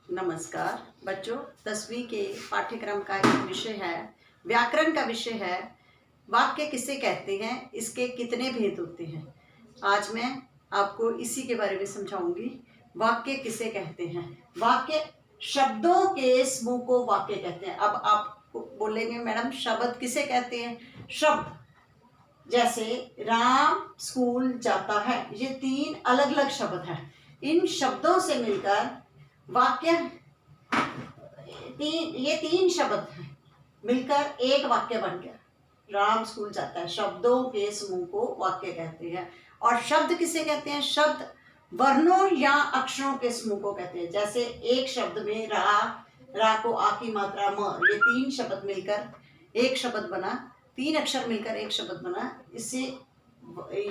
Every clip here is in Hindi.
नमस्कार बच्चों, 10वीं के पाठ्यक्रम का एक विषय है, व्याकरण का विषय है। वाक्य किसे कहते हैं, इसके कितने भेद होते हैं। आज मैं आपको इसी के बारे में समझाऊंगी। वाक्य किसे कहते हैं। वाक्य शब्दों के समूह को वाक्य कहते हैं। अब आप बोलेंगे मैडम शब्द किसे कहते हैं। शब्द जैसे राम स्कूल जाता है, ये 3 अलग अलग शब्द हैं। इन शब्दों से मिलकर वाक्य ये 3 शब्द हैं, मिलकर एक वाक्य बन गया। राम स्कूल जाता है, शब्दों के समूह को वाक्य कहते हैं। और शब्द किसे कहते हैं। शब्द वर्णों या अक्षरों के समूह को कहते हैं। जैसे एक शब्द में रा को आ की मात्रा म, ये 3 शब्द मिलकर एक शब्द बना। 3 अक्षर मिलकर एक शब्द बना। इससे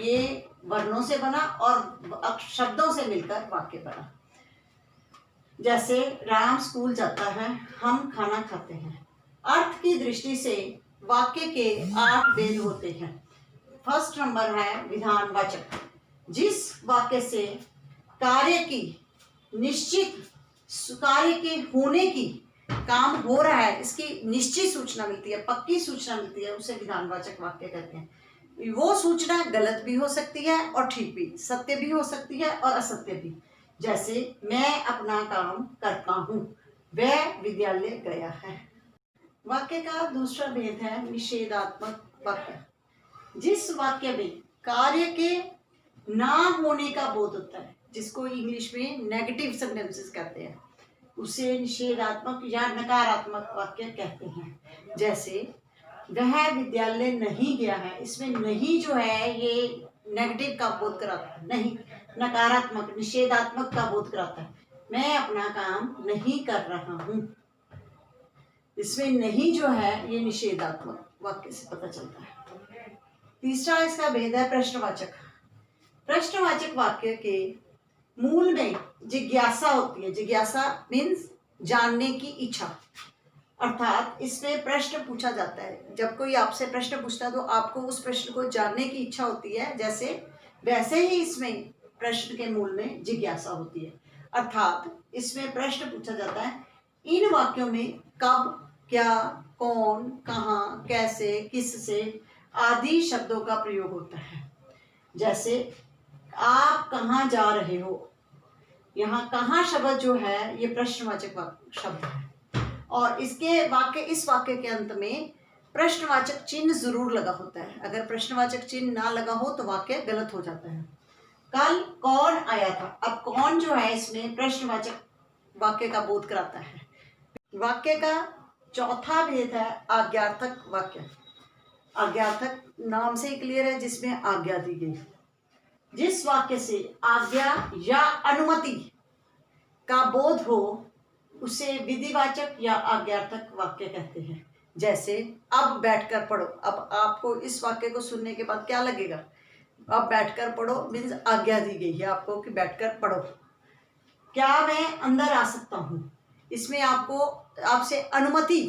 ये वर्णों से बना और शब्दों से मिलकर वाक्य बना। जैसे राम स्कूल जाता है, हम खाना खाते हैं। अर्थ की दृष्टि से वाक्य के 8 भेद होते हैं। फर्स्ट नंबर है विधानवाचक। जिस वाक्य से कार्य की निश्चित कार्य के होने की, काम हो रहा है, इसकी निश्चित सूचना मिलती है, पक्की सूचना मिलती है, उसे विधानवाचक वाक्य कहते हैं। वो सूचना गलत भी हो सकती है और ठीक भी, सत्य भी हो सकती है और असत्य भी। जैसे मैं अपना काम करता हूँ, वह विद्यालय गया है। वाक्य का दूसरा भेद है निषेधात्मक वाक्य। जिस वाक्य में कार्य के ना होने का बोध होता है, जिसको इंग्लिश में नेगेटिव सेंटेंसेस कहते हैं, उसे निषेधात्मक या नकारात्मक वाक्य कहते हैं। जैसे वह विद्यालय नहीं गया है, इसमें नहीं जो है ये नेगेटिव का बोध कराता है, नहीं, नकारात्मक निषेधात्मक का बोध कराता है। मैं अपना काम नहीं कर रहा हूँ, इसमें नहीं जो है ये निषेधात्मक वाक्य से पता चलता है। तीसरा इसका भेद है प्रश्नवाचक। प्रश्नवाचक वाक्य के मूल में जिज्ञासा होती है। जिज्ञासा मीन्स जानने की इच्छा, अर्थात इसमें प्रश्न पूछा जाता है। जब कोई आपसे प्रश्न पूछता है तो आपको उस प्रश्न को जानने की इच्छा होती है। जैसे वैसे ही इसमें प्रश्न के मूल में जिज्ञासा होती है, अर्थात इसमें प्रश्न पूछा जाता है। इन वाक्यों में कब, क्या, कौन, कहाँ, कैसे, किससे आदि शब्दों का प्रयोग होता है। जैसे आप कहाँ जा रहे हो, यहाँ कहाँ शब्द जो है ये प्रश्नवाचक शब्द है। और इस वाक्य के अंत में प्रश्नवाचक चिन्ह जरूर लगा होता है। अगर प्रश्नवाचक चिन्ह ना लगा हो तो वाक्य गलत हो जाता है। कल कौन आया था, अब कौन जो है इसमें प्रश्नवाचक वाक्य का बोध कराता है। वाक्य का चौथा भेद है आज्ञार्थक वाक्य। आज्ञार्थक नाम से ही क्लियर है, जिसमें आज्ञा दी गई। जिस वाक्य से आज्ञा या अनुमति का बोध हो उसे विधिवाचक या आज्ञार्थक वाक्य कहते हैं। जैसे अब बैठकर पढ़ो। अब आपको इस वाक्य को सुनने के बाद क्या लगेगा। अब बैठकर पढ़ो मीन्स आज्ञा दी गई है आपको कि बैठकर पढ़ो। क्या मैं अंदर आ सकता हूँ, इसमें आपसे अनुमति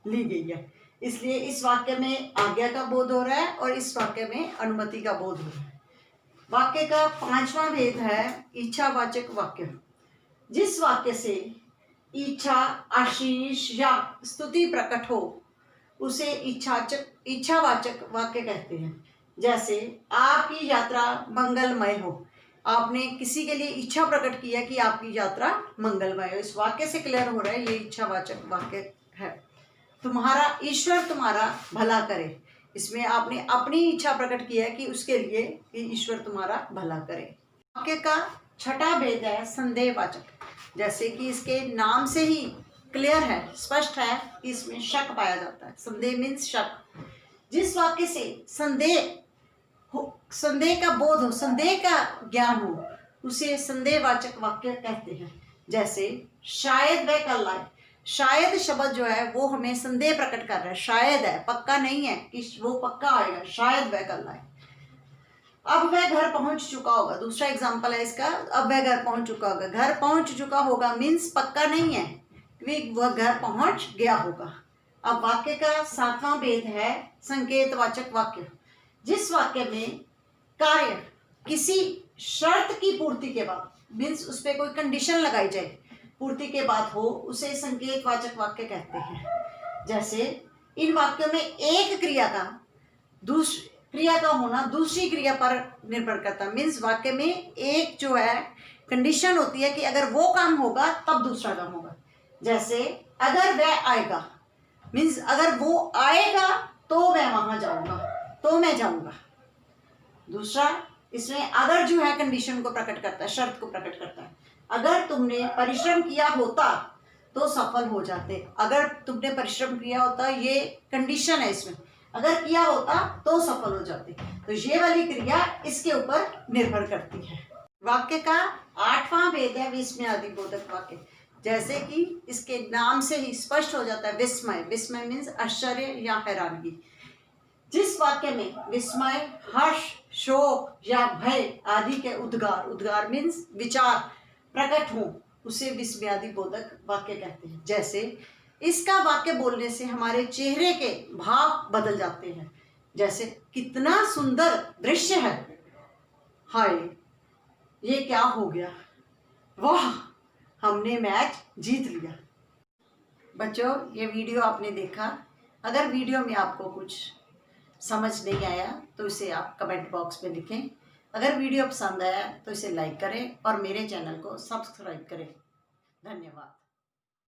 ली गई है, इसलिए इस वाक्य में आज्ञा का बोध हो रहा है और इस वाक्य में अनुमति का बोध हो रहा है। वाक्य का 5वां भेद है इच्छावाचक वाक्य। जिस वाक्य से इच्छा, आशीष या स्तुति प्रकट हो उसे इच्छावाचक वाक्य कहते हैं। जैसे आपकी यात्रा मंगलमय हो। आपने किसी के लिए इच्छा प्रकट की है कि आपकी यात्रा मंगलमय हो, इस वाक्य से क्लियर हो रहा है ये इच्छावाचक वाक्य है। ईश्वर तुम्हारा भला करे, इसमें आपने अपनी इच्छा प्रकट की है कि उसके लिए कि ईश्वर तुम्हारा भला करे। वाक्य का 6वां भेद है संदेहवाचक। जैसे कि इसके नाम से ही क्लियर है, स्पष्ट है कि इसमें शक पाया जाता है। संदेह मीन्स शक। जिस वाक्य से संदेह का बोध हो, संदेह का ज्ञान हो, उसे संदेहवाचक वाक्य कहते हैं। जैसे शायद वह कल आए। शायद शब्द जो है वो हमें संदेह प्रकट कर रहा है, शायद है, पक्का नहीं है कि वो पक्का आएगा, शायद वह कल आए। अब वह घर पहुंच चुका होगा, दूसरा एग्जाम्पल है इसका। अब वह घर पहुंच चुका होगा। घर पहुंच चुका होगा मीन्स पक्का नहीं है कि वह घर पहुंच गया होगा। अब वाक्य का 7वां भेद है संकेतवाचक वाक्य। जिस वाक्य में कार्य किसी शर्त की पूर्ति के बाद मीन्स उस पर कोई कंडीशन लगाई जाए, पूर्ति के बाद हो उसे संकेतवाचक वाक्य कहते हैं। जैसे इन वाक्यों में एक क्रिया का होना दूसरी क्रिया पर निर्भर करता है। मीन्स वाक्य में एक जो है कंडीशन होती है कि अगर वो काम होगा तब दूसरा काम होगा। जैसे अगर वह आएगा, मीन्स अगर वो आएगा तो मैं वहां जाऊंगा, तो मैं जाऊंगा। दूसरा, इसमें अगर जो है कंडीशन को प्रकट करता है, शर्त को प्रकट करता है। अगर तुमने परिश्रम किया होता तो सफल हो जाते। अगर तुमने परिश्रम किया होता, ये कंडीशन है इसमें, अगर किया होता तो सफल हो जाते। तो ये वाली क्रिया इसके ऊपर निर्भर करती है। वाक्य का 8वां भेद है विस्मयादि बोधक वाक्य। जैसे कि इसके नाम से ही स्पष्ट हो जाता है विस्मय। विस्मय मीन्स आश्चर्य या हैरानगी। जिस वाक्य में विस्मय, हर्ष, शोक या भय आदि के उद्गार मीन्स विचार प्रकट हो उसे विस्मयादि बोधक वाक्य कहते हैं। जैसे इसका वाक्य बोलने से हमारे चेहरे के भाव बदल जाते हैं। जैसे कितना सुंदर दृश्य है, हाय ये क्या हो गया, वाह हमने मैच जीत लिया। बच्चों, ये वीडियो आपने देखा। अगर वीडियो में आपको कुछ समझ नहीं आया तो इसे आप कमेंट बॉक्स में लिखें। अगर वीडियो पसंद आया तो इसे लाइक करें और मेरे चैनल को सब्सक्राइब करें। धन्यवाद।